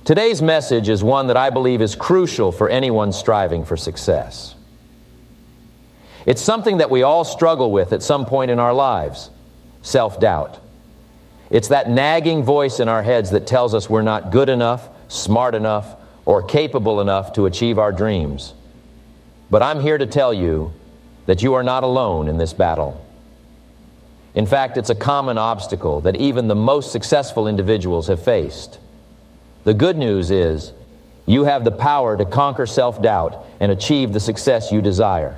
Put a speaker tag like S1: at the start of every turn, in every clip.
S1: Today's message is one that I believe is crucial for anyone striving for success. It's something that we all struggle with at some point in our lives: self-doubt. It's that nagging voice in our heads that tells us we're not good enough, smart enough, or capable enough to achieve our dreams. But I'm here to tell you that you are not alone in this battle. In fact, it's a common obstacle that even the most successful individuals have faced. The good news is, you have the power to conquer self-doubt and achieve the success you desire.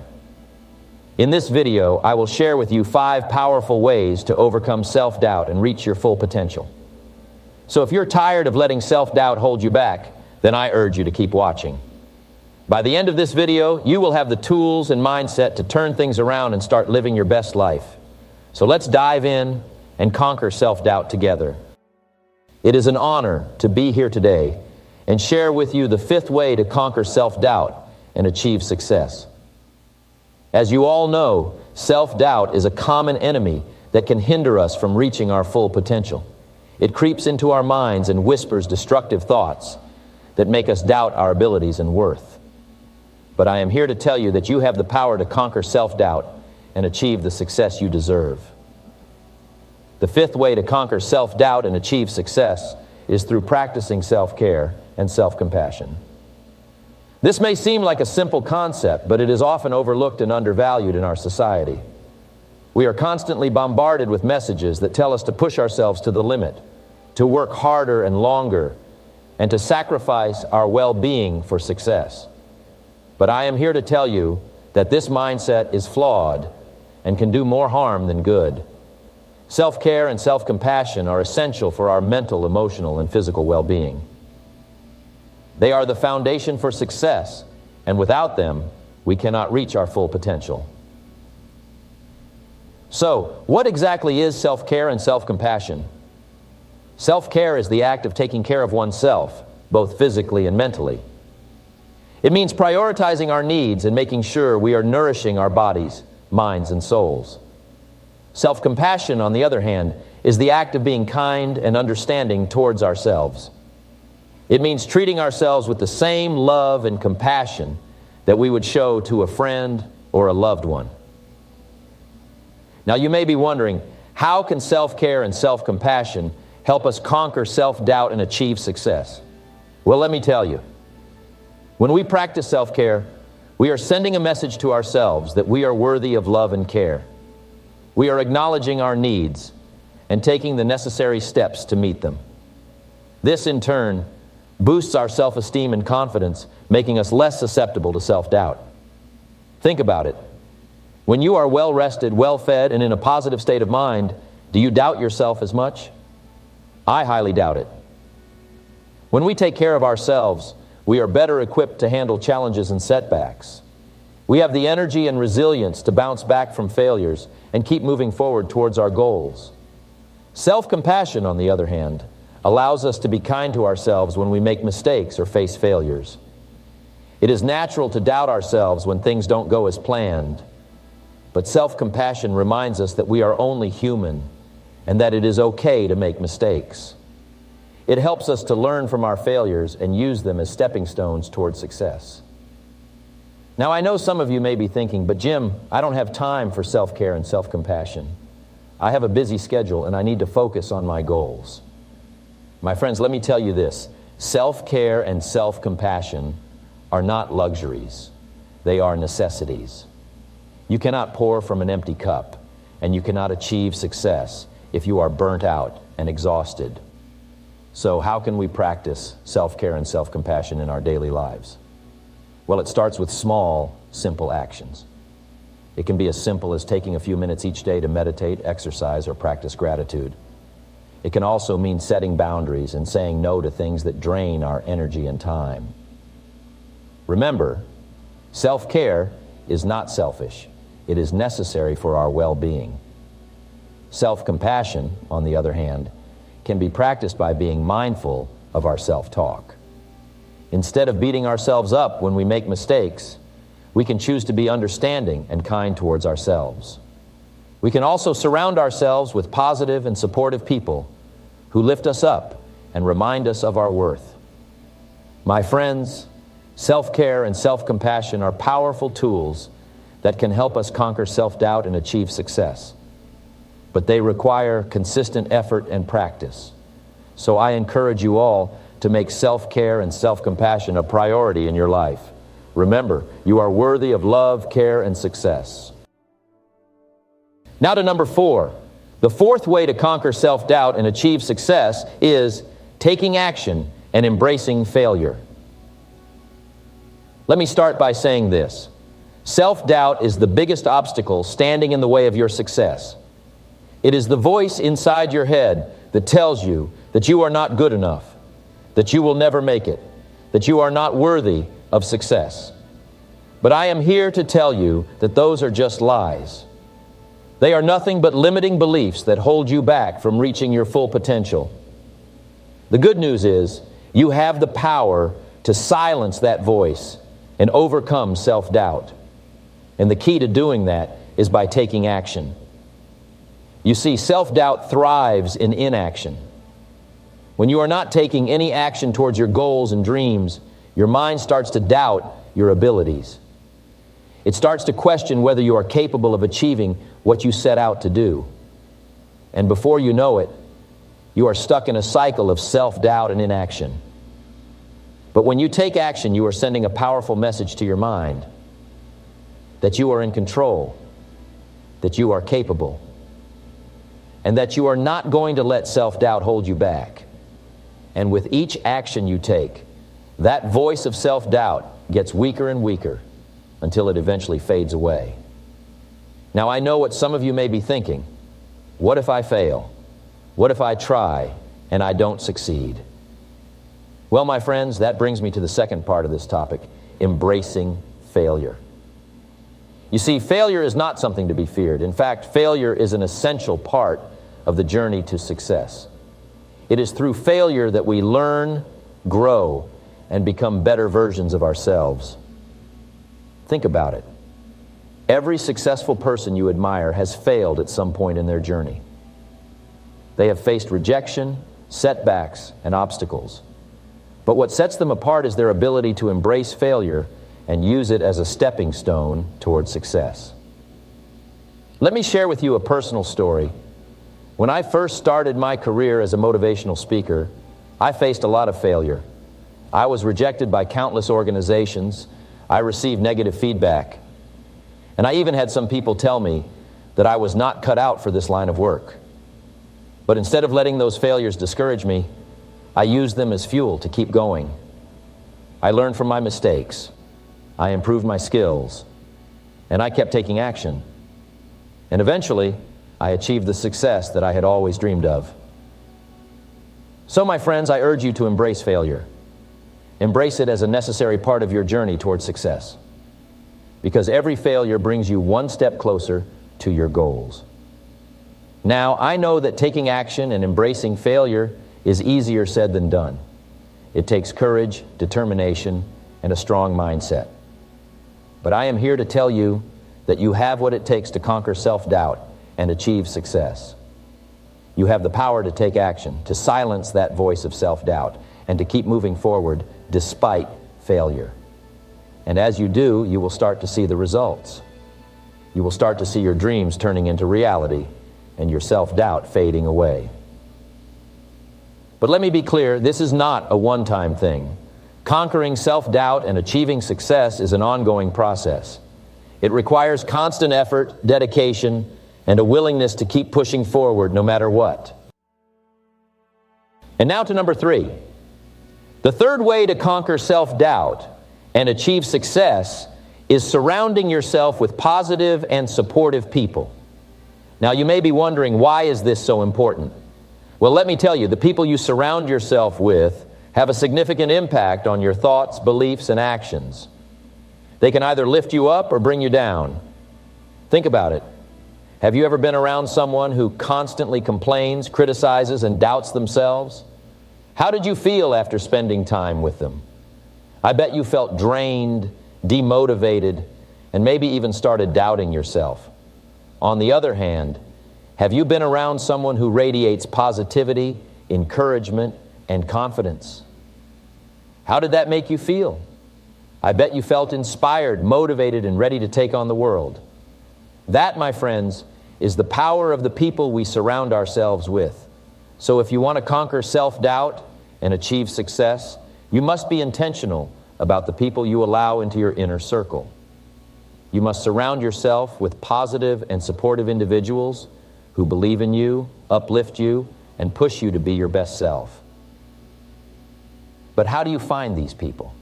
S1: In this video, I will share with you 5 powerful ways to overcome self-doubt and reach your full potential. So if you're tired of letting self-doubt hold you back, then I urge you to keep watching. By the end of this video, you will have the tools and mindset to turn things around and start living your best life. So let's dive in and conquer self-doubt together. It is an honor to be here today and share with you the 5th way to conquer self-doubt and achieve success. As you all know, self-doubt is a common enemy that can hinder us from reaching our full potential. It creeps into our minds and whispers destructive thoughts that make us doubt our abilities and worth. But I am here to tell you that you have the power to conquer self-doubt and achieve the success you deserve. The 5th way to conquer self-doubt and achieve success is through practicing self-care and self-compassion. This may seem like a simple concept, but it is often overlooked and undervalued in our society. We are constantly bombarded with messages that tell us to push ourselves to the limit, to work harder and longer, and to sacrifice our well-being for success. But I am here to tell you that this mindset is flawed and can do more harm than good. Self-care and self-compassion are essential for our mental, emotional, and physical well-being. They are the foundation for success, and without them, we cannot reach our full potential. So, what exactly is self-care and self-compassion? Self-care is the act of taking care of oneself, both physically and mentally. It means prioritizing our needs and making sure we are nourishing our bodies, minds, and souls. Self-compassion, on the other hand, is the act of being kind and understanding towards ourselves. It means treating ourselves with the same love and compassion that we would show to a friend or a loved one. Now, you may be wondering, how can self-care and self-compassion help us conquer self-doubt and achieve success? Well, let me tell you. When we practice self-care, we are sending a message to ourselves that we are worthy of love and care. We are acknowledging our needs and taking the necessary steps to meet them. This, in turn, boosts our self-esteem and confidence, making us less susceptible to self-doubt. Think about it. When you are well-rested, well-fed, and in a positive state of mind, do you doubt yourself as much? I highly doubt it. When we take care of ourselves, we are better equipped to handle challenges and setbacks. We have the energy and resilience to bounce back from failures and keep moving forward towards our goals. Self-compassion, on the other hand, allows us to be kind to ourselves when we make mistakes or face failures. It is natural to doubt ourselves when things don't go as planned, but self-compassion reminds us that we are only human and that it is okay to make mistakes. It helps us to learn from our failures and use them as stepping stones towards success. Now, I know some of you may be thinking, but Jim, I don't have time for self-care and self-compassion. I have a busy schedule and I need to focus on my goals. My friends, let me tell you this. Self-care and self-compassion are not luxuries. They are necessities. You cannot pour from an empty cup, and you cannot achieve success if you are burnt out and exhausted. So how can we practice self-care and self-compassion in our daily lives? Well, it starts with small, simple actions. It can be as simple as taking a few minutes each day to meditate, exercise, or practice gratitude. It can also mean setting boundaries and saying no to things that drain our energy and time. Remember, self-care is not selfish. It is necessary for our well-being. Self-compassion, on the other hand, can be practiced by being mindful of our self-talk. Instead of beating ourselves up when we make mistakes, we can choose to be understanding and kind towards ourselves. We can also surround ourselves with positive and supportive people who lift us up and remind us of our worth. My friends, self-care and self-compassion are powerful tools that can help us conquer self-doubt and achieve success. But they require consistent effort and practice. So I encourage you all to make self-care and self-compassion a priority in your life. Remember, you are worthy of love, care, and success. Now to number 4. The fourth way to conquer self-doubt and achieve success is taking action and embracing failure. Let me start by saying this. Self-doubt is the biggest obstacle standing in the way of your success. It is the voice inside your head that tells you that you are not good enough, that you will never make it, that you are not worthy of success. But I am here to tell you that those are just lies. They are nothing but limiting beliefs that hold you back from reaching your full potential. The good news is you have the power to silence that voice and overcome self-doubt. And the key to doing that is by taking action. You see, self-doubt thrives in inaction. When you are not taking any action towards your goals and dreams, your mind starts to doubt your abilities. It starts to question whether you are capable of achieving what you set out to do. And before you know it, you are stuck in a cycle of self-doubt and inaction. But when you take action, you are sending a powerful message to your mind that you are in control, that you are capable, and that you are not going to let self-doubt hold you back. And with each action you take, that voice of self-doubt gets weaker and weaker until it eventually fades away. Now, I know what some of you may be thinking. What if I fail? What if I try and I don't succeed? Well, my friends, that brings me to the second part of this topic, embracing failure. You see, failure is not something to be feared. In fact, failure is an essential part of the journey to success. It is through failure that we learn, grow, and become better versions of ourselves. Think about it. Every successful person you admire has failed at some point in their journey. They have faced rejection, setbacks, and obstacles. But what sets them apart is their ability to embrace failure and use it as a stepping stone toward success. Let me share with you a personal story. When I first started my career as a motivational speaker, I faced a lot of failure. I was rejected by countless organizations. I received negative feedback. And I even had some people tell me that I was not cut out for this line of work. But instead of letting those failures discourage me, I used them as fuel to keep going. I learned from my mistakes. I improved my skills. And I kept taking action. And eventually, I achieved the success that I had always dreamed of. So, my friends, I urge you to embrace failure. Embrace it as a necessary part of your journey toward success. Because every failure brings you one step closer to your goals. Now, I know that taking action and embracing failure is easier said than done. It takes courage, determination, and a strong mindset. But I am here to tell you that you have what it takes to conquer self-doubt and achieve success. You have the power to take action, to silence that voice of self-doubt, and to keep moving forward despite failure. And as you do, you will start to see the results. You will start to see your dreams turning into reality and your self-doubt fading away. But let me be clear, this is not a one-time thing. Conquering self-doubt and achieving success is an ongoing process. It requires constant effort, dedication, and a willingness to keep pushing forward no matter what. And now to number 3. The third way to conquer self-doubt and achieve success is surrounding yourself with positive and supportive people. Now, you may be wondering, why is this so important? Well, let me tell you, the people you surround yourself with have a significant impact on your thoughts, beliefs, and actions. They can either lift you up or bring you down. Think about it. Have you ever been around someone who constantly complains, criticizes, and doubts themselves? How did you feel after spending time with them? I bet you felt drained, demotivated, and maybe even started doubting yourself. On the other hand, have you been around someone who radiates positivity, encouragement, and confidence? How did that make you feel? I bet you felt inspired, motivated, and ready to take on the world. That, my friends, is the power of the people we surround ourselves with. So if you want to conquer self-doubt and achieve success, you must be intentional about the people you allow into your inner circle. You must surround yourself with positive and supportive individuals who believe in you, uplift you, and push you to be your best self. But how do you find these people?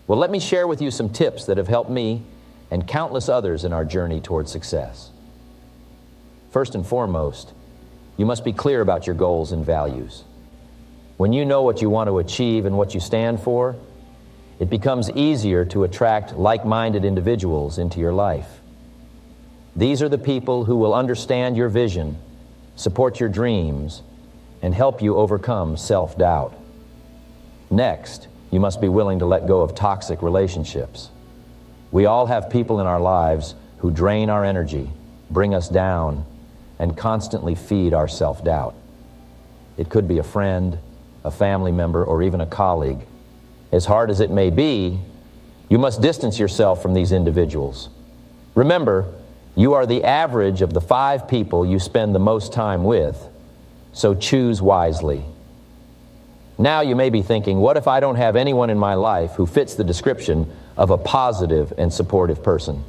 S1: Well, let me share with you some tips that have helped me and countless others in our journey toward success. First and foremost, you must be clear about your goals and values. When you know what you want to achieve and what you stand for, it becomes easier to attract like-minded individuals into your life. These are the people who will understand your vision, support your dreams, and help you overcome self-doubt. Next, you must be willing to let go of toxic relationships. We all have people in our lives who drain our energy, bring us down, and constantly feed our self-doubt. It could be a friend, a family member, or even a colleague. As hard as it may be, you must distance yourself from these individuals. Remember, you are the average of the 5 people you spend the most time with, so choose wisely. Now you may be thinking, what if I don't have anyone in my life who fits the description of a positive and supportive person?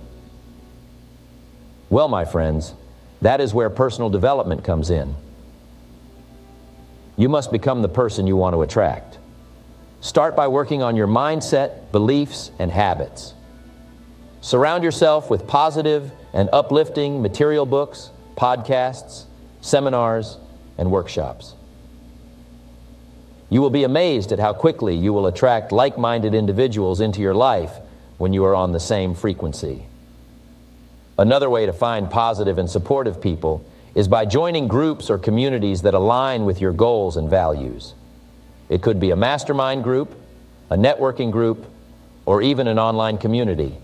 S1: Well, my friends, that is where personal development comes in. You must become the person you want to attract. Start by working on your mindset, beliefs, and habits. Surround yourself with positive and uplifting material books, podcasts, seminars, and workshops. You will be amazed at how quickly you will attract like-minded individuals into your life when you are on the same frequency. Another way to find positive and supportive people is by joining groups or communities that align with your goals and values. It could be a mastermind group, a networking group, or even an online community.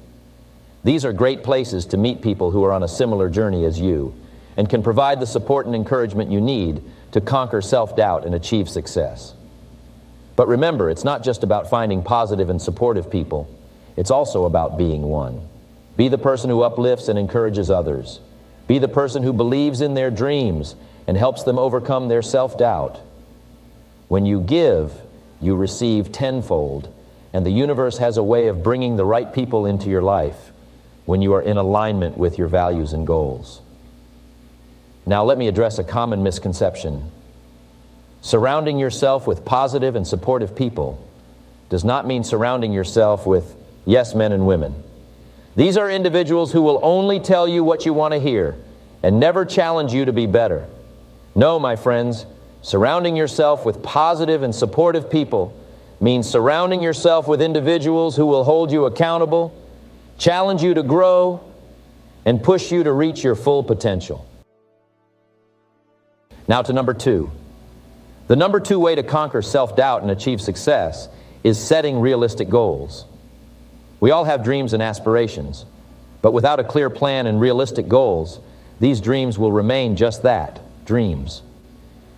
S1: These are great places to meet people who are on a similar journey as you and can provide the support and encouragement you need to conquer self-doubt and achieve success. But remember, it's not just about finding positive and supportive people. It's also about being one. Be the person who uplifts and encourages others. Be the person who believes in their dreams and helps them overcome their self-doubt. When you give, you receive tenfold, and the universe has a way of bringing the right people into your life when you are in alignment with your values and goals. Now let me address a common misconception. Surrounding yourself with positive and supportive people does not mean surrounding yourself with yes men and women. These are individuals who will only tell you what you want to hear and never challenge you to be better. No, my friends, surrounding yourself with positive and supportive people means surrounding yourself with individuals who will hold you accountable, challenge you to grow, and push you to reach your full potential. Now to number 2. The number 2 way to conquer self-doubt and achieve success is setting realistic goals. We all have dreams and aspirations, but without a clear plan and realistic goals, these dreams will remain just that, dreams.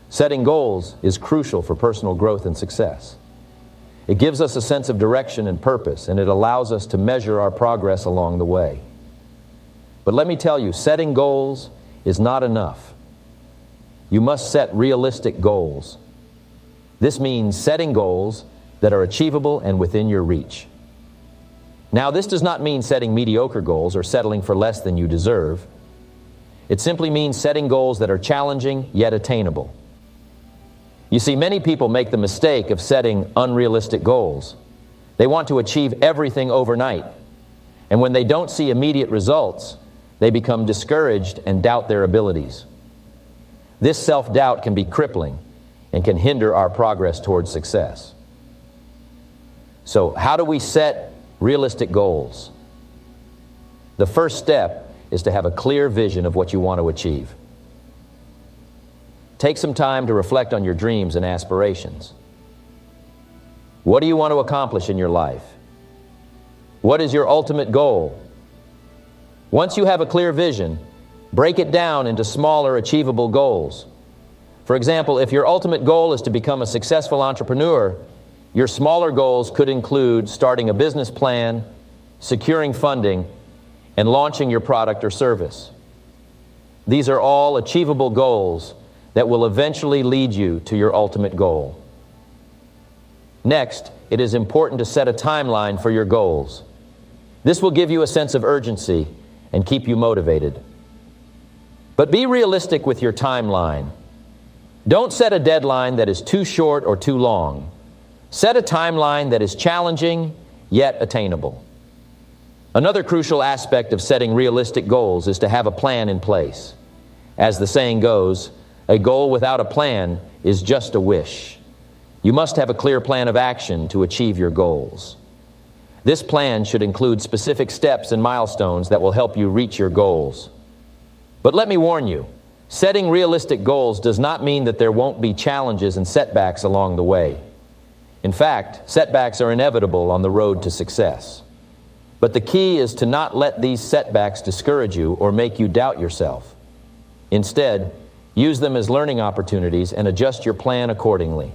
S1: Setting goals is crucial for personal growth and success. It gives us a sense of direction and purpose, and it allows us to measure our progress along the way. But let me tell you, setting goals is not enough. You must set realistic goals. This means setting goals that are achievable and within your reach. Now, this does not mean setting mediocre goals or settling for less than you deserve. It simply means setting goals that are challenging yet attainable. You see, many people make the mistake of setting unrealistic goals. They want to achieve everything overnight. And when they don't see immediate results, they become discouraged and doubt their abilities. This self-doubt can be crippling and can hinder our progress towards success. So, how do we set realistic goals? The first step is to have a clear vision of what you want to achieve. Take some time to reflect on your dreams and aspirations. What do you want to accomplish in your life? What is your ultimate goal? Once you have a clear vision, break it down into smaller, achievable goals. For example, if your ultimate goal is to become a successful entrepreneur, Your smaller goals could include starting a business plan, securing funding, and launching your product or service. These are all achievable goals that will eventually lead you to your ultimate goal. Next, it is important to set a timeline for your goals. This will give you a sense of urgency and keep you motivated. But be realistic with your timeline. Don't set a deadline that is too short or too long. Set a timeline that is challenging yet attainable. Another crucial aspect of setting realistic goals is to have a plan in place. As the saying goes, a goal without a plan is just a wish. You must have a clear plan of action to achieve your goals. This plan should include specific steps and milestones that will help you reach your goals. But let me warn you, setting realistic goals does not mean that there won't be challenges and setbacks along the way. In fact, setbacks are inevitable on the road to success. But the key is to not let these setbacks discourage you or make you doubt yourself. Instead, use them as learning opportunities and adjust your plan accordingly.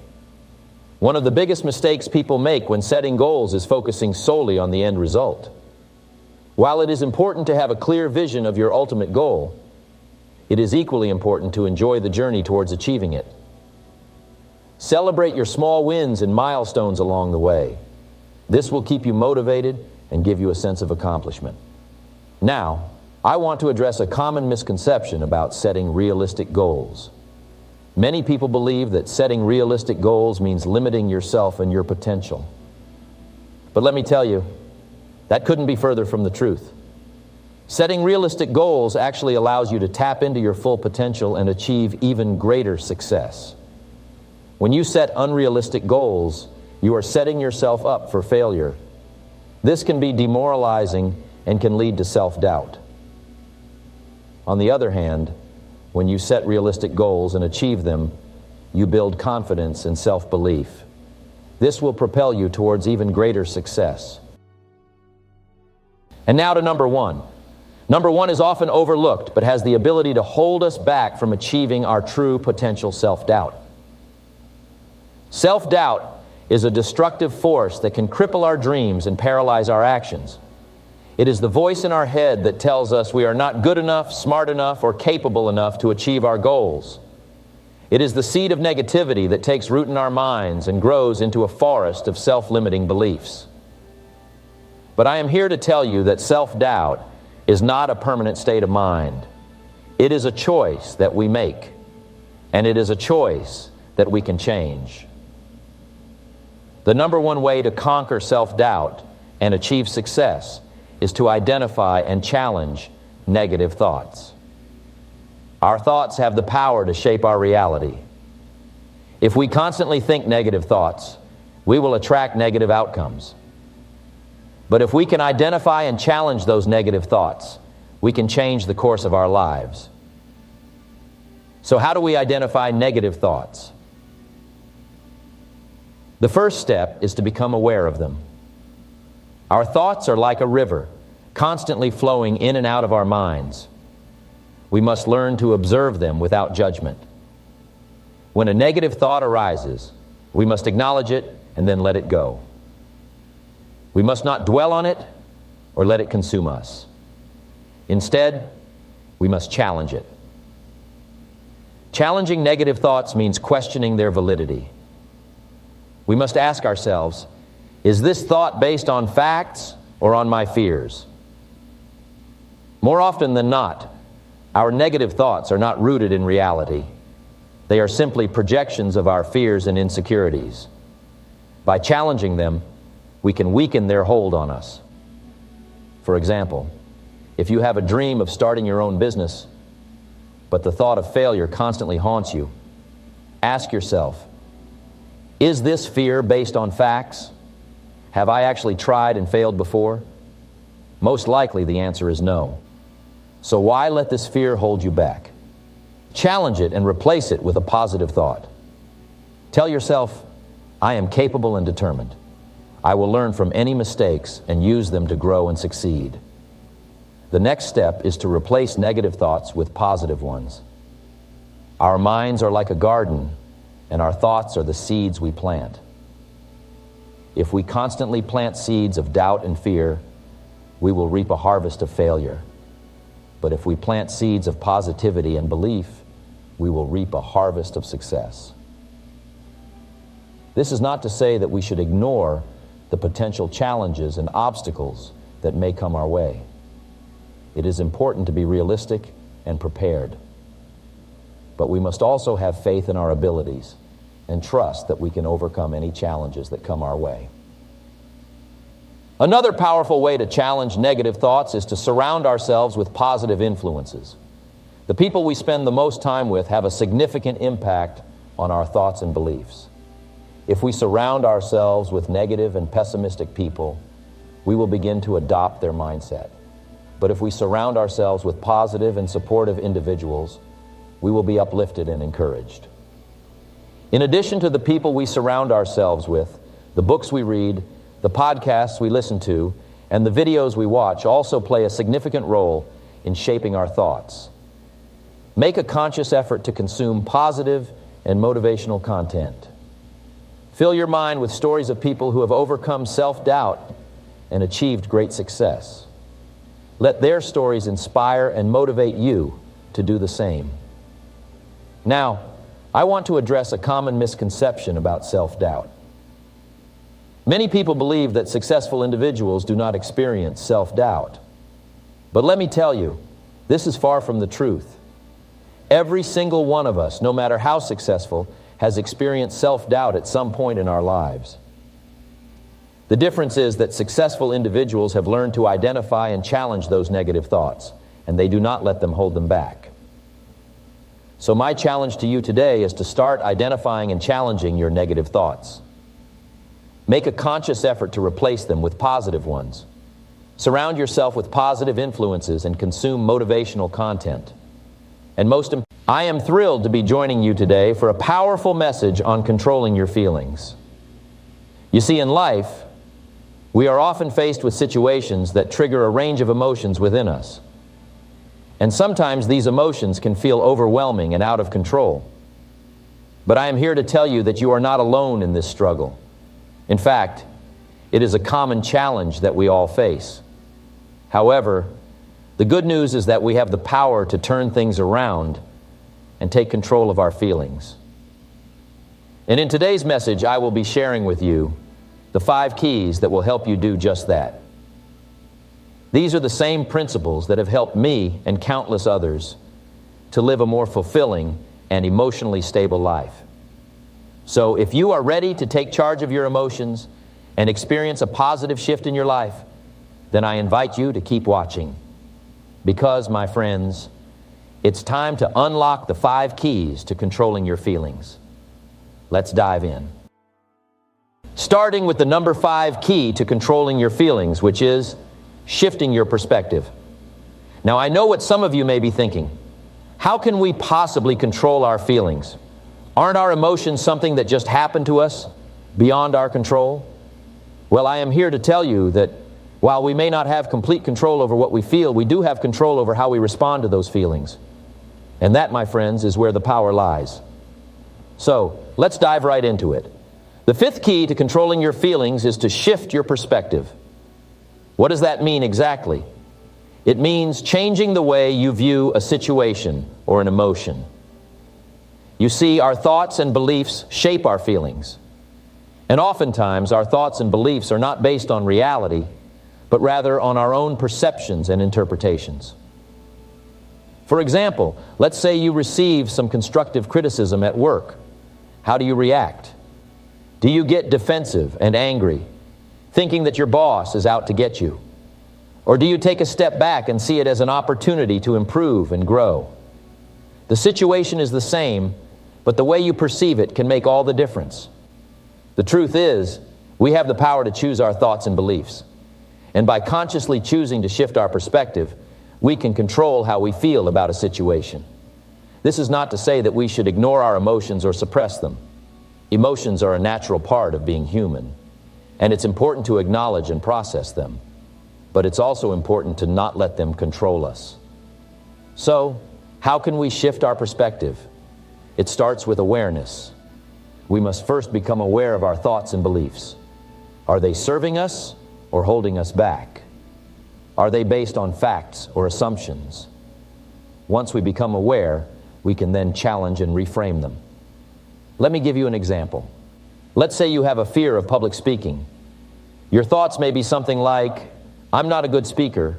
S1: One of the biggest mistakes people make when setting goals is focusing solely on the end result. While it is important to have a clear vision of your ultimate goal, it is equally important to enjoy the journey towards achieving it. Celebrate your small wins and milestones along the way. This will keep you motivated and give you a sense of accomplishment. Now, I want to address a common misconception about setting realistic goals. Many people believe that setting realistic goals means limiting yourself and your potential. But let me tell you, that couldn't be further from the truth. Setting realistic goals actually allows you to tap into your full potential and achieve even greater success. When you set unrealistic goals, you are setting yourself up for failure. This can be demoralizing and can lead to self-doubt. On the other hand, when you set realistic goals and achieve them, you build confidence and self-belief. This will propel you towards even greater success. And now to number one. Number one is often overlooked, but has the ability to hold us back from achieving our true potential: self-doubt. Self-doubt is a destructive force that can cripple our dreams and paralyze our actions. It is the voice in our head that tells us we are not good enough, smart enough, or capable enough to achieve our goals. It is the seed of negativity that takes root in our minds and grows into a forest of self-limiting beliefs. But I am here to tell you that self-doubt is not a permanent state of mind. It is a choice that we make, and it is a choice that we can change. The number one way to conquer self-doubt and achieve success is to identify and challenge negative thoughts. Our thoughts have the power to shape our reality. If we constantly think negative thoughts, we will attract negative outcomes. But if we can identify and challenge those negative thoughts, we can change the course of our lives. So how do we identify negative thoughts? The first step is to become aware of them. Our thoughts are like a river, constantly flowing in and out of our minds. We must learn to observe them without judgment. When a negative thought arises, we must acknowledge it and then let it go. We must not dwell on it or let it consume us. Instead, we must challenge it. Challenging negative thoughts means questioning their validity. We must ask ourselves, is this thought based on facts or on my fears? More often than not, our negative thoughts are not rooted in reality. They are simply projections of our fears and insecurities. By challenging them, we can weaken their hold on us. For example, if you have a dream of starting your own business, but the thought of failure constantly haunts you, ask yourself, is this fear based on facts? Have I actually tried and failed before? Most likely the answer is no. So why let this fear hold you back? Challenge it and replace it with a positive thought. Tell yourself, I am capable and determined. I will learn from any mistakes and use them to grow and succeed. The next step is to replace negative thoughts with positive ones. Our minds are like a garden, and our thoughts are the seeds we plant. If we constantly plant seeds of doubt and fear, we will reap a harvest of failure. But if we plant seeds of positivity and belief, we will reap a harvest of success. This is not to say that we should ignore the potential challenges and obstacles that may come our way. It is important to be realistic and prepared. But we must also have faith in our abilities and trust that we can overcome any challenges that come our way. Another powerful way to challenge negative thoughts is to surround ourselves with positive influences. The people we spend the most time with have a significant impact on our thoughts and beliefs. If we surround ourselves with negative and pessimistic people, we will begin to adopt their mindset. But if we surround ourselves with positive and supportive individuals, we will be uplifted and encouraged. In addition to the people we surround ourselves with, the books we read, the podcasts we listen to, and the videos we watch also play a significant role in shaping our thoughts. Make a conscious effort to consume positive and motivational content. Fill your mind with stories of people who have overcome self-doubt and achieved great success. Let their stories inspire and motivate you to do the same. Now, I want to address a common misconception about self-doubt. Many people believe that successful individuals do not experience self-doubt. But let me tell you, this is far from the truth. Every single one of us, no matter how successful, has experienced self-doubt at some point in our lives. The difference is that successful individuals have learned to identify and challenge those negative thoughts, and they do not let them hold them back. So my challenge to you today is to start identifying and challenging your negative thoughts. Make a conscious effort to replace them with positive ones. Surround yourself with positive influences and consume motivational content. And I am thrilled to be joining you today for a powerful message on controlling your feelings. You see, in life, we are often faced with situations that trigger a range of emotions within us. And sometimes these emotions can feel overwhelming and out of control. But I am here to tell you that you are not alone in this struggle. In fact, it is a common challenge that we all face. However, the good news is that we have the power to turn things around and take control of our feelings. And in today's message, I will be sharing with you the 5 keys that will help you do just that. These are the same principles that have helped me and countless others to live a more fulfilling and emotionally stable life. So if you are ready to take charge of your emotions and experience a positive shift in your life, then I invite you to keep watching. Because, my friends, it's time to unlock the 5 keys to controlling your feelings. Let's dive in. Starting with the number 5 key to controlling your feelings, which is shifting your perspective. Now, I know what some of you may be thinking. How can we possibly control our feelings? Aren't our emotions something that just happen to us beyond our control? Well, I am here to tell you that while we may not have complete control over what we feel, we do have control over how we respond to those feelings. And that, my friends, is where the power lies. So, let's dive right into it. The 5th key to controlling your feelings is to shift your perspective. What does that mean exactly? It means changing the way you view a situation or an emotion. You see, our thoughts and beliefs shape our feelings. And oftentimes, our thoughts and beliefs are not based on reality, but rather on our own perceptions and interpretations. For example, let's say you receive some constructive criticism at work. How do you react? Do you get defensive and angry, thinking that your boss is out to get you? Or do you take a step back and see it as an opportunity to improve and grow? The situation is the same, but the way you perceive it can make all the difference. The truth is, we have the power to choose our thoughts and beliefs. And by consciously choosing to shift our perspective, we can control how we feel about a situation. This is not to say that we should ignore our emotions or suppress them. Emotions are a natural part of being human, and it's important to acknowledge and process them. But it's also important to not let them control us. So, how can we shift our perspective? It starts with awareness. We must first become aware of our thoughts and beliefs. Are they serving us or holding us back? Are they based on facts or assumptions? Once we become aware, we can then challenge and reframe them. Let me give you an example. Let's say you have a fear of public speaking. Your thoughts may be something like, I'm not a good speaker.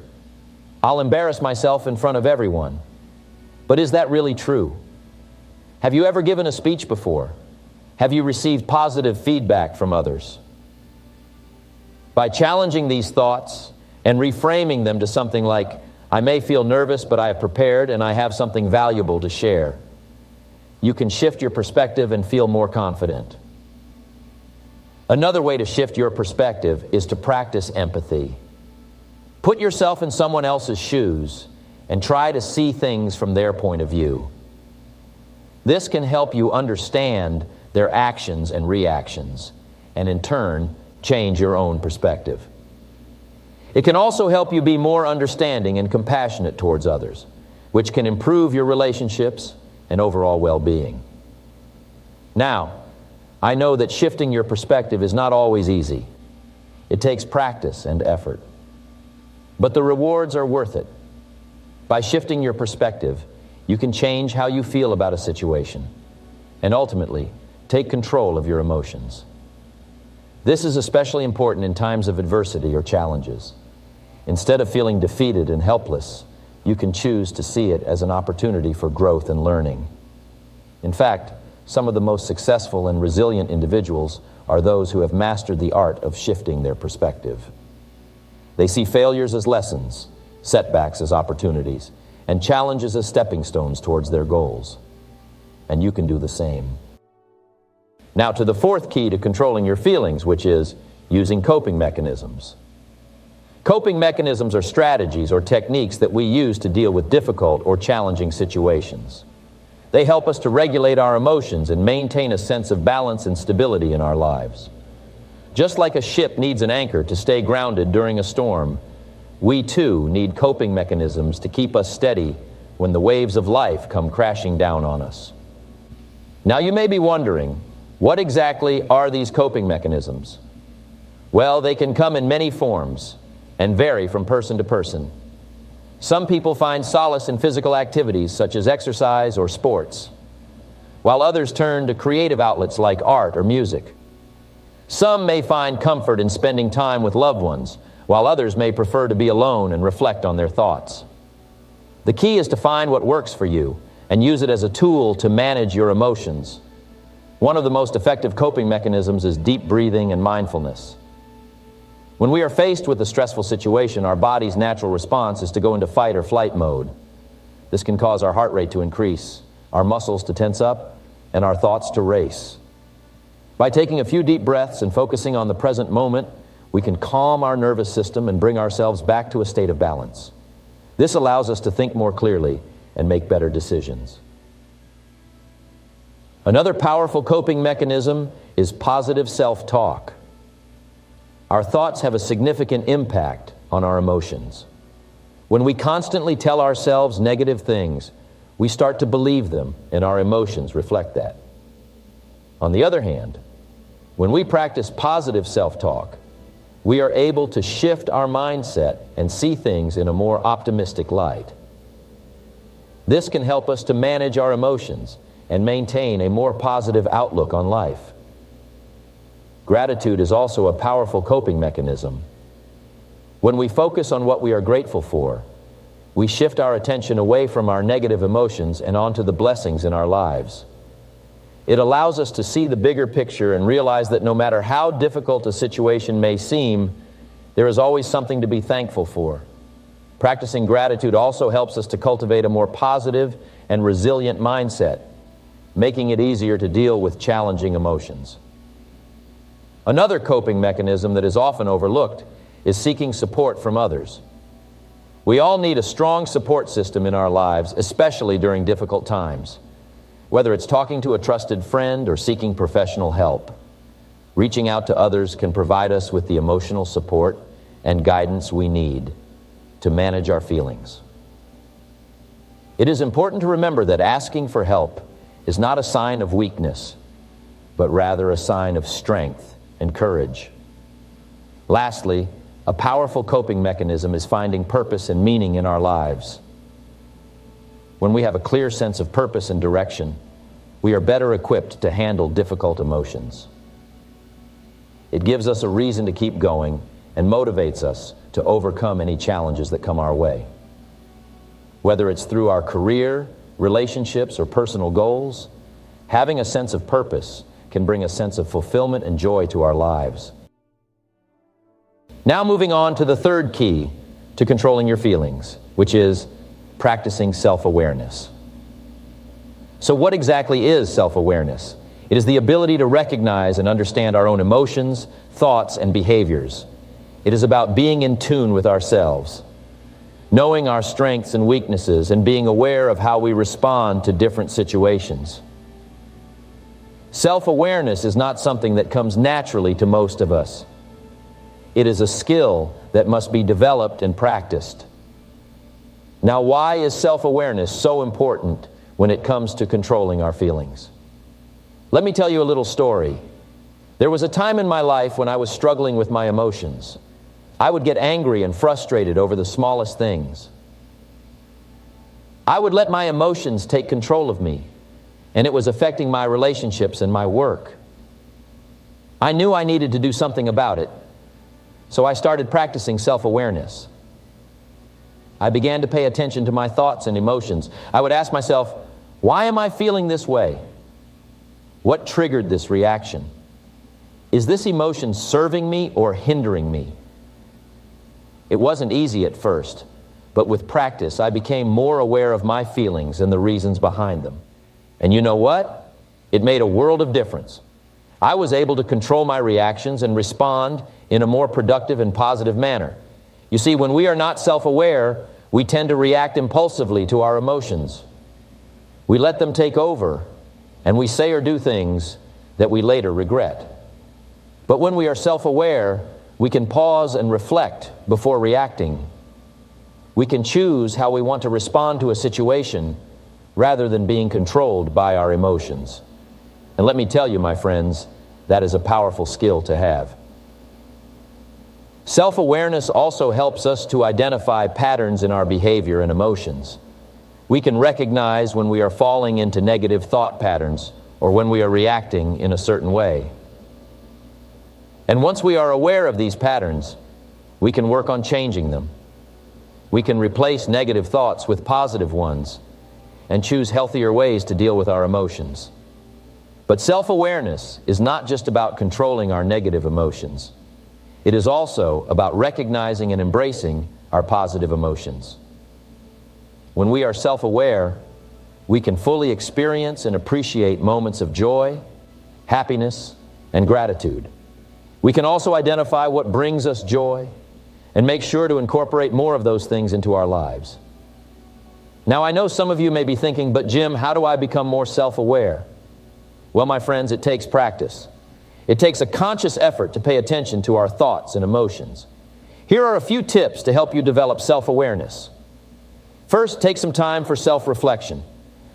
S1: I'll embarrass myself in front of everyone. But is that really true? Have you ever given a speech before? Have you received positive feedback from others? By challenging these thoughts and reframing them to something like, I may feel nervous, but I have prepared and I have something valuable to share, you can shift your perspective and feel more confident. Another way to shift your perspective is to practice empathy. Put yourself in someone else's shoes and try to see things from their point of view. This can help you understand their actions and reactions, and in turn, change your own perspective. It can also help you be more understanding and compassionate towards others, which can improve your relationships and overall well-being. Now, I know that shifting your perspective is not always easy. It takes practice and effort. But the rewards are worth it. By shifting your perspective, you can change how you feel about a situation and ultimately take control of your emotions. This is especially important in times of adversity or challenges. Instead of feeling defeated and helpless, you can choose to see it as an opportunity for growth and learning. In fact, some of the most successful and resilient individuals are those who have mastered the art of shifting their perspective. They see failures as lessons, setbacks as opportunities, and challenges as stepping stones towards their goals. And you can do the same. Now to the fourth key to controlling your feelings, which is using coping mechanisms. Coping mechanisms are strategies or techniques that we use to deal with difficult or challenging situations. They help us to regulate our emotions and maintain a sense of balance and stability in our lives. Just like a ship needs an anchor to stay grounded during a storm, we too need coping mechanisms to keep us steady when the waves of life come crashing down on us. Now you may be wondering, what exactly are these coping mechanisms? Well, they can come in many forms and vary from person to person. Some people find solace in physical activities such as exercise or sports, while others turn to creative outlets like art or music. Some may find comfort in spending time with loved ones, while others may prefer to be alone and reflect on their thoughts. The key is to find what works for you and use it as a tool to manage your emotions. One of the most effective coping mechanisms is deep breathing and mindfulness. When we are faced with a stressful situation, our body's natural response is to go into fight or flight mode. This can cause our heart rate to increase, our muscles to tense up, and our thoughts to race. By taking a few deep breaths and focusing on the present moment, we can calm our nervous system and bring ourselves back to a state of balance. This allows us to think more clearly and make better decisions. Another powerful coping mechanism is positive self-talk. Our thoughts have a significant impact on our emotions. When we constantly tell ourselves negative things, we start to believe them, and our emotions reflect that. On the other hand, when we practice positive self-talk, we are able to shift our mindset and see things in a more optimistic light. This can help us to manage our emotions and maintain a more positive outlook on life. Gratitude is also a powerful coping mechanism. When we focus on what we are grateful for, we shift our attention away from our negative emotions and onto the blessings in our lives. It allows us to see the bigger picture and realize that no matter how difficult a situation may seem, there is always something to be thankful for. Practicing gratitude also helps us to cultivate a more positive and resilient mindset, making it easier to deal with challenging emotions. Another coping mechanism that is often overlooked is seeking support from others. We all need a strong support system in our lives, especially during difficult times. Whether it's talking to a trusted friend or seeking professional help, reaching out to others can provide us with the emotional support and guidance we need to manage our feelings. It is important to remember that asking for help is not a sign of weakness, but rather a sign of strength and courage. Lastly, a powerful coping mechanism is finding purpose and meaning in our lives. When we have a clear sense of purpose and direction, we are better equipped to handle difficult emotions. It gives us a reason to keep going and motivates us to overcome any challenges that come our way. Whether it's through our career, relationships, or personal goals, having a sense of purpose can bring a sense of fulfillment and joy to our lives. Now moving on to the third key to controlling your feelings, which is practicing self-awareness. So what exactly is self-awareness? It is the ability to recognize and understand our own emotions, thoughts, and behaviors. It is about being in tune with ourselves, knowing our strengths and weaknesses, and being aware of how we respond to different situations. Self-awareness is not something that comes naturally to most of us. It is a skill that must be developed and practiced. Now, why is self-awareness so important when it comes to controlling our feelings? Let me tell you a little story. There was a time in my life when I was struggling with my emotions. I would get angry and frustrated over the smallest things. I would let my emotions take control of me, and it was affecting my relationships and my work. I knew I needed to do something about it, so I started practicing self-awareness. I began to pay attention to my thoughts and emotions. I would ask myself, why am I feeling this way? What triggered this reaction? Is this emotion serving me or hindering me? It wasn't easy at first, but with practice, I became more aware of my feelings and the reasons behind them. And you know what? It made a world of difference. I was able to control my reactions and respond in a more productive and positive manner. You see, when we are not self-aware, we tend to react impulsively to our emotions. We let them take over, and we say or do things that we later regret. But when we are self-aware, we can pause and reflect before reacting. We can choose how we want to respond to a situation rather than being controlled by our emotions. And let me tell you, my friends, that is a powerful skill to have. Self-awareness also helps us to identify patterns in our behavior and emotions. We can recognize when we are falling into negative thought patterns or when we are reacting in a certain way. And once we are aware of these patterns, we can work on changing them. We can replace negative thoughts with positive ones and choose healthier ways to deal with our emotions. But self-awareness is not just about controlling our negative emotions. It is also about recognizing and embracing our positive emotions. When we are self-aware, we can fully experience and appreciate moments of joy, happiness, and gratitude. We can also identify what brings us joy and make sure to incorporate more of those things into our lives. Now, I know some of you may be thinking, but Jim, how do I become more self-aware? Well, my friends, it takes practice. It takes a conscious effort to pay attention to our thoughts and emotions. Here are a few tips to help you develop self-awareness. First, take some time for self-reflection.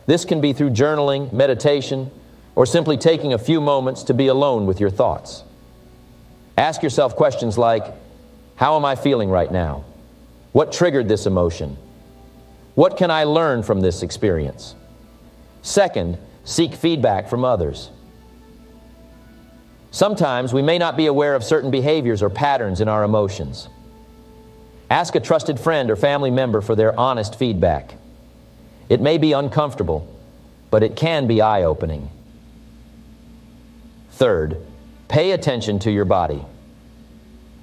S1: This can be through journaling, meditation, or simply taking a few moments to be alone with your thoughts. Ask yourself questions like, how am I feeling right now? What triggered this emotion? What can I learn from this experience? Second, seek feedback from others. Sometimes we may not be aware of certain behaviors or patterns in our emotions. Ask a trusted friend or family member for their honest feedback. It may be uncomfortable, but it can be eye-opening. Third, pay attention to your body.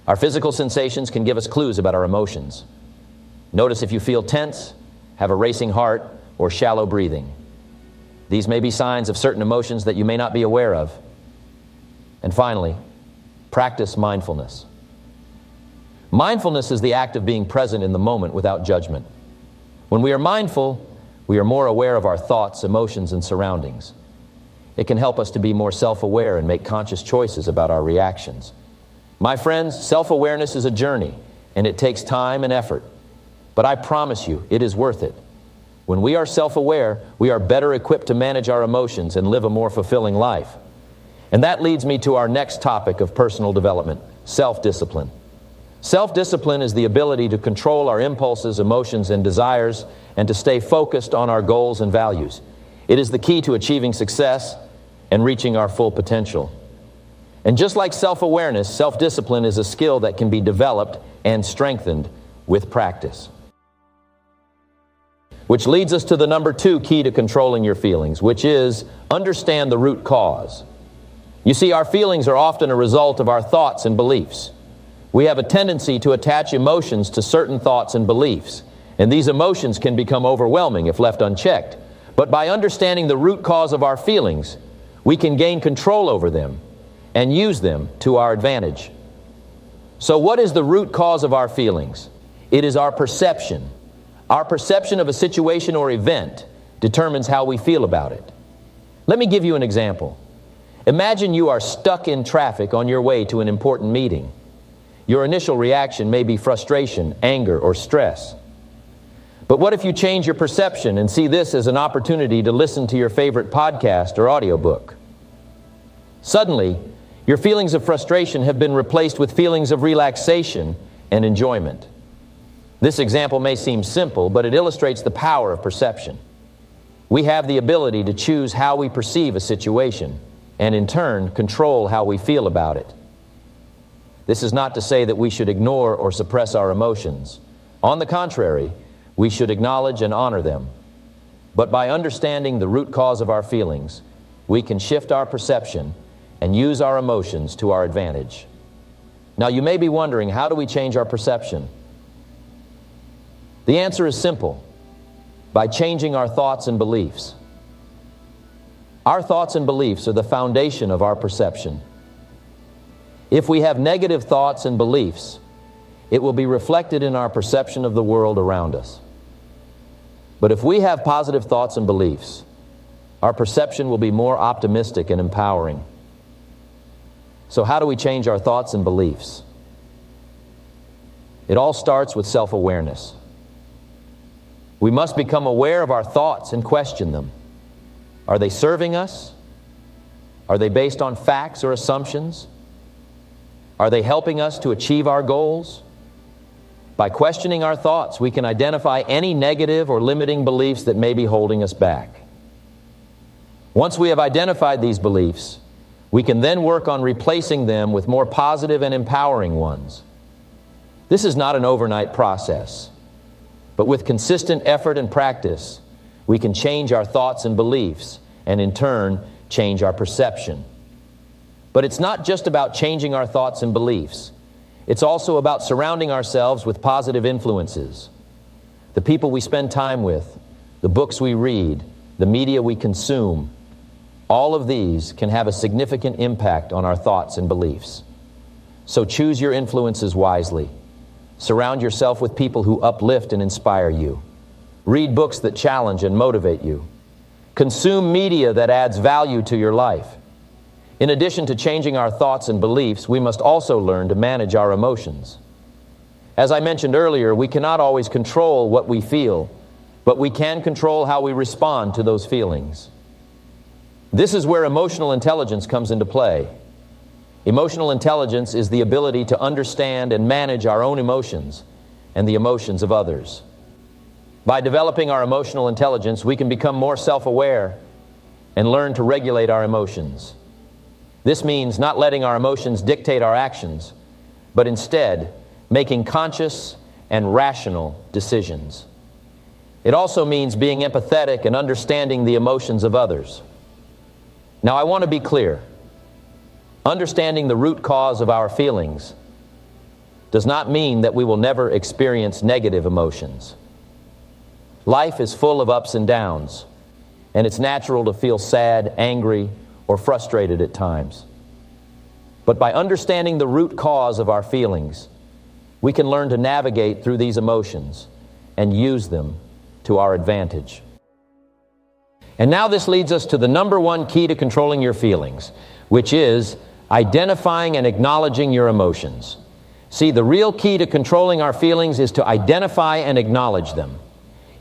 S1: Our physical sensations can give us clues about our emotions. Notice if you feel tense, have a racing heart, or shallow breathing. These may be signs of certain emotions that you may not be aware of. And finally, practice mindfulness. Mindfulness is the act of being present in the moment without judgment. When we are mindful, we are more aware of our thoughts, emotions, and surroundings. It can help us to be more self-aware and make conscious choices about our reactions. My friends, self-awareness is a journey, and it takes time and effort. But I promise you, it is worth it. When we are self-aware, we are better equipped to manage our emotions and live a more fulfilling life. And that leads me to our next topic of personal development, self-discipline. Self-discipline is the ability to control our impulses, emotions, and desires, and to stay focused on our goals and values. It is the key to achieving success and reaching our full potential. And just like self-awareness, self-discipline is a skill that can be developed and strengthened with practice. Which leads us to the number 2 key to controlling your feelings, which is understand the root cause. You see, our feelings are often a result of our thoughts and beliefs. We have a tendency to attach emotions to certain thoughts and beliefs, and these emotions can become overwhelming if left unchecked. But by understanding the root cause of our feelings, we can gain control over them and use them to our advantage. So what is the root cause of our feelings? It is our perception. Our perception of a situation or event determines how we feel about it. Let me give you an example. Imagine you are stuck in traffic on your way to an important meeting. Your initial reaction may be frustration, anger, or stress. But what if you change your perception and see this as an opportunity to listen to your favorite podcast or audiobook? Suddenly, your feelings of frustration have been replaced with feelings of relaxation and enjoyment. This example may seem simple, but it illustrates the power of perception. We have the ability to choose how we perceive a situation, and in turn, control how we feel about it. This is not to say that we should ignore or suppress our emotions. On the contrary, we should acknowledge and honor them. But by understanding the root cause of our feelings, we can shift our perception and use our emotions to our advantage. Now, you may be wondering, how do we change our perception? The answer is simple: by changing our thoughts and beliefs. Our thoughts and beliefs are the foundation of our perception. If we have negative thoughts and beliefs, it will be reflected in our perception of the world around us. But if we have positive thoughts and beliefs, our perception will be more optimistic and empowering. So how do we change our thoughts and beliefs? It all starts with self-awareness. We must become aware of our thoughts and question them. Are they serving us? Are they based on facts or assumptions? Are they helping us to achieve our goals? By questioning our thoughts, we can identify any negative or limiting beliefs that may be holding us back. Once we have identified these beliefs, we can then work on replacing them with more positive and empowering ones. This is not an overnight process, but with consistent effort and practice, we can change our thoughts and beliefs, and in turn, change our perception. But it's not just about changing our thoughts and beliefs. It's also about surrounding ourselves with positive influences. The people we spend time with, the books we read, the media we consume, all of these can have a significant impact on our thoughts and beliefs. So choose your influences wisely. Surround yourself with people who uplift and inspire you. Read books that challenge and motivate you. Consume media that adds value to your life. In addition to changing our thoughts and beliefs, we must also learn to manage our emotions. As I mentioned earlier, we cannot always control what we feel, but we can control how we respond to those feelings. This is where emotional intelligence comes into play. Emotional intelligence is the ability to understand and manage our own emotions and the emotions of others. By developing our emotional intelligence, we can become more self-aware and learn to regulate our emotions. This means not letting our emotions dictate our actions, but instead making conscious and rational decisions. It also means being empathetic and understanding the emotions of others. Now, I want to be clear. Understanding the root cause of our feelings does not mean that we will never experience negative emotions. Life is full of ups and downs, and it's natural to feel sad, angry, or frustrated at times. But by understanding the root cause of our feelings, we can learn to navigate through these emotions and use them to our advantage. And now this leads us to the number 1 key to controlling your feelings, which is identifying and acknowledging your emotions. See, the real key to controlling our feelings is to identify and acknowledge them.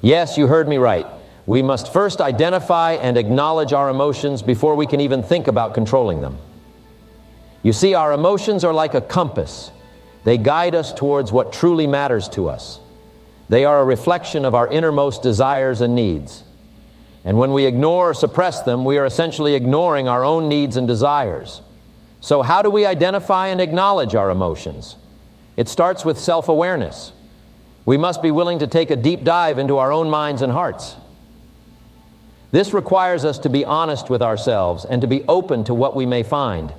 S1: Yes, you heard me right. We must first identify and acknowledge our emotions before we can even think about controlling them. You see, our emotions are like a compass. They guide us towards what truly matters to us. They are a reflection of our innermost desires and needs. And when we ignore or suppress them, we are essentially ignoring our own needs and desires. So how do we identify and acknowledge our emotions? It starts with self-awareness. We must be willing to take a deep dive into our own minds and hearts. This requires us to be honest with ourselves and to be open to what we may find.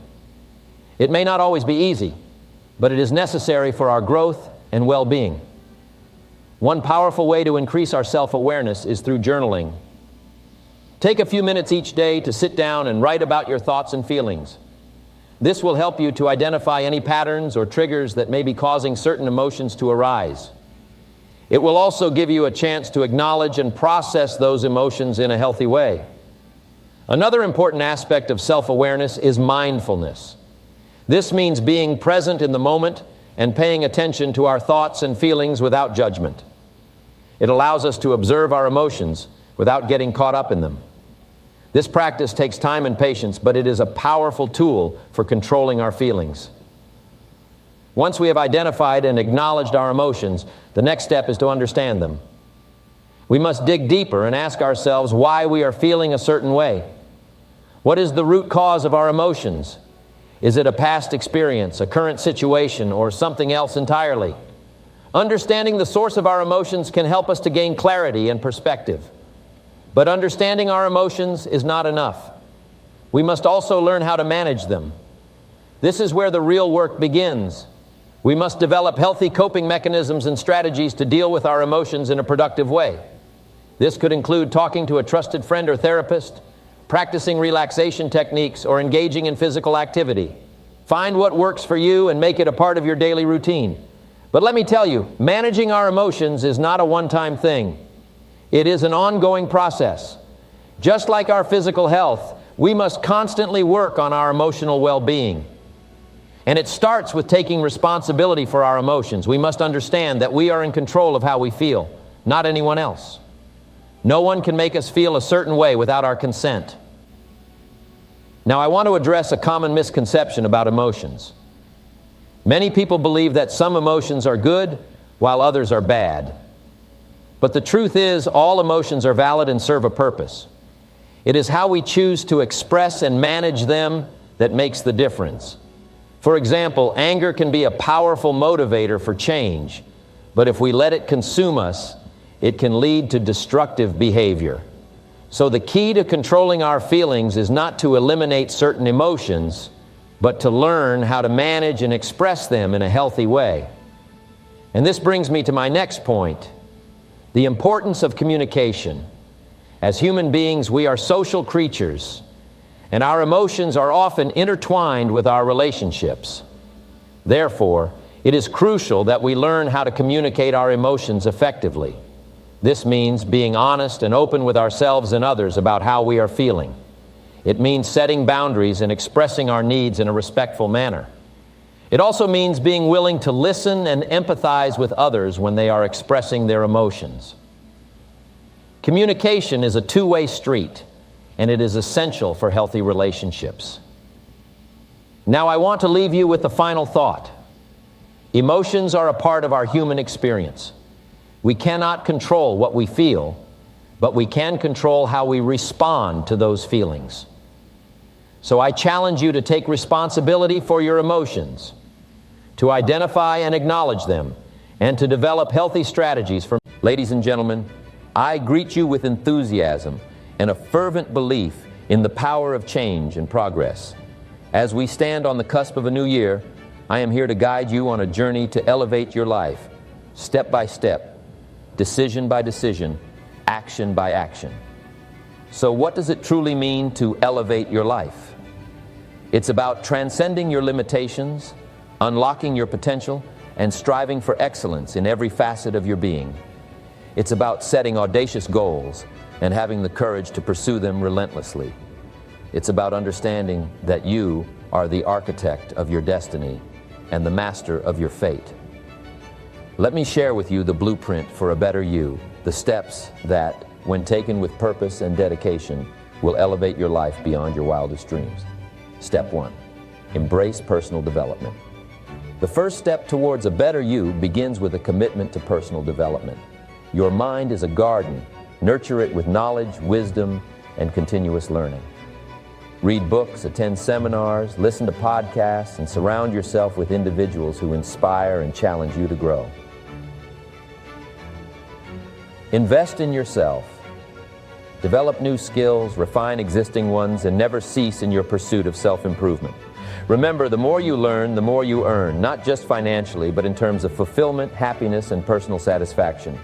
S1: It may not always be easy, but it is necessary for our growth and well-being. One powerful way to increase our self-awareness is through journaling. Take a few minutes each day to sit down and write about your thoughts and feelings. This will help you to identify any patterns or triggers that may be causing certain emotions to arise. It will also give you a chance to acknowledge and process those emotions in a healthy way. Another important aspect of self-awareness is mindfulness. This means being present in the moment and paying attention to our thoughts and feelings without judgment. It allows us to observe our emotions without getting caught up in them. This practice takes time and patience, but it is a powerful tool for controlling our feelings. Once we have identified and acknowledged our emotions, the next step is to understand them. We must dig deeper and ask ourselves why we are feeling a certain way. What is the root cause of our emotions? Is it a past experience, a current situation, or something else entirely? Understanding the source of our emotions can help us to gain clarity and perspective. But understanding our emotions is not enough. We must also learn how to manage them. This is where the real work begins. We must develop healthy coping mechanisms and strategies to deal with our emotions in a productive way. This could include talking to a trusted friend or therapist, practicing relaxation techniques, or engaging in physical activity. Find what works for you and make it a part of your daily routine. But let me tell you, managing our emotions is not a one-time thing. It is an ongoing process. Just like our physical health, we must constantly work on our emotional well-being. And it starts with taking responsibility for our emotions. We must understand that we are in control of how we feel, not anyone else. No one can make us feel a certain way without our consent. Now, I want to address a common misconception about emotions. Many people believe that some emotions are good while others are bad. But the truth is, all emotions are valid and serve a purpose. It is how we choose to express and manage them that makes the difference. For example, anger can be a powerful motivator for change, but if we let it consume us, it can lead to destructive behavior. So the key to controlling our feelings is not to eliminate certain emotions, but to learn how to manage and express them in a healthy way. And this brings me to my next point. The importance of communication. As human beings, we are social creatures, and our emotions are often intertwined with our relationships. Therefore, it is crucial that we learn how to communicate our emotions effectively. This means being honest and open with ourselves and others about how we are feeling. It means setting boundaries and expressing our needs in a respectful manner. It also means being willing to listen and empathize with others when they are expressing their emotions. Communication is a two-way street, and it is essential for healthy relationships. Now, I want to leave you with the final thought. Emotions are a part of our human experience. We cannot control what we feel, but we can control how we respond to those feelings. So I challenge you to take responsibility for your emotions, to identify and acknowledge them, and to develop healthy strategies for... Ladies and gentlemen, I greet you with enthusiasm and a fervent belief in the power of change and progress. As we stand on the cusp of a new year, I am here to guide you on a journey to elevate your life, step by step, decision by decision, action by action. So what does it truly mean to elevate your life? It's about transcending your limitations, unlocking your potential, and striving for excellence in every facet of your being. It's about setting audacious goals and having the courage to pursue them relentlessly. It's about understanding that you are the architect of your destiny and the master of your fate. Let me share with you the blueprint for a better you, the steps that, when taken with purpose and dedication, will elevate your life beyond your wildest dreams. Step 1, embrace personal development. The first step towards a better you begins with a commitment to personal development. Your mind is a garden. Nurture it with knowledge, wisdom, and continuous learning. Read books, attend seminars, listen to podcasts, and surround yourself with individuals who inspire and challenge you to grow. Invest in yourself. Develop new skills, refine existing ones, and never cease in your pursuit of self-improvement. Remember, the more you learn, the more you earn, not just financially, but in terms of fulfillment, happiness, and personal satisfaction.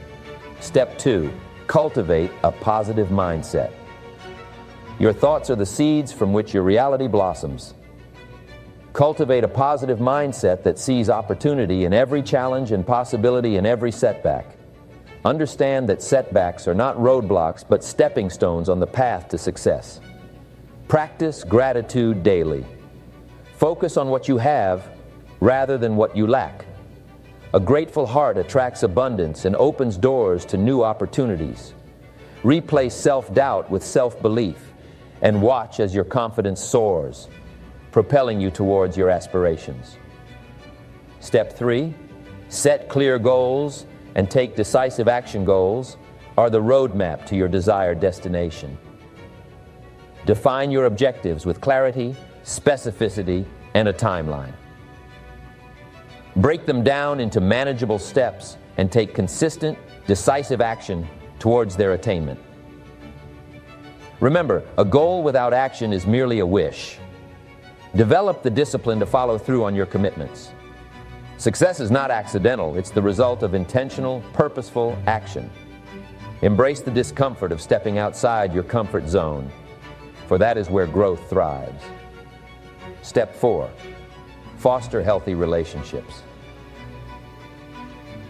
S1: Step 2, cultivate a positive mindset. Your thoughts are the seeds from which your reality blossoms. Cultivate a positive mindset that sees opportunity in every challenge and possibility in every setback. Understand that setbacks are not roadblocks, but stepping stones on the path to success. Practice gratitude daily. Focus on what you have rather than what you lack. A grateful heart attracts abundance and opens doors to new opportunities. Replace self-doubt with self-belief and watch as your confidence soars, propelling you towards your aspirations. Step 3, set clear goals and take decisive action. Goals are the roadmap to your desired destination. Define your objectives with clarity, specificity, and a timeline. Break them down into manageable steps and take consistent, decisive action towards their attainment. Remember, a goal without action is merely a wish. Develop the discipline to follow through on your commitments. Success is not accidental, it's the result of intentional, purposeful action. Embrace the discomfort of stepping outside your comfort zone, for that is where growth thrives. Step 4, foster healthy relationships.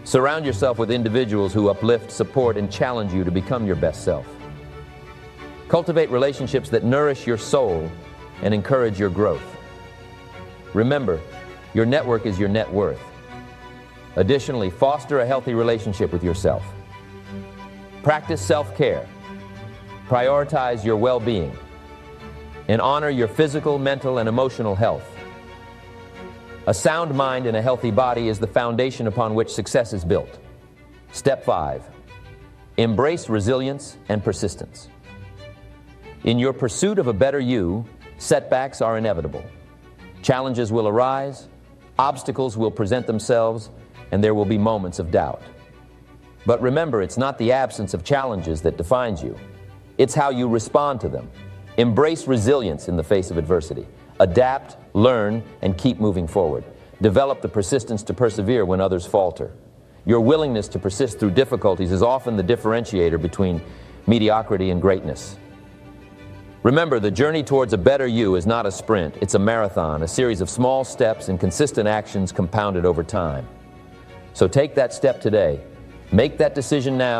S1: Surround yourself with individuals who uplift, support, and challenge you to become your best self. Cultivate relationships that nourish your soul and encourage your growth. Remember, your network is your net worth. Additionally, foster a healthy relationship with yourself. Practice self-care. Prioritize your well-being and honor your physical, mental, and emotional health. A sound mind and a healthy body is the foundation upon which success is built. Step 5, embrace resilience and persistence. In your pursuit of a better you, setbacks are inevitable. Challenges will arise, obstacles will present themselves, and there will be moments of doubt. But remember, it's not the absence of challenges that defines you. It's how you respond to them. Embrace resilience in the face of adversity. Adapt, learn, and keep moving forward. Develop the persistence to persevere when others falter. Your willingness to persist through difficulties is often the differentiator between mediocrity and greatness. Remember, the journey towards a better you is not a sprint, it's a marathon, a series of small steps and consistent actions compounded over time. So take that step today. Make that decision now.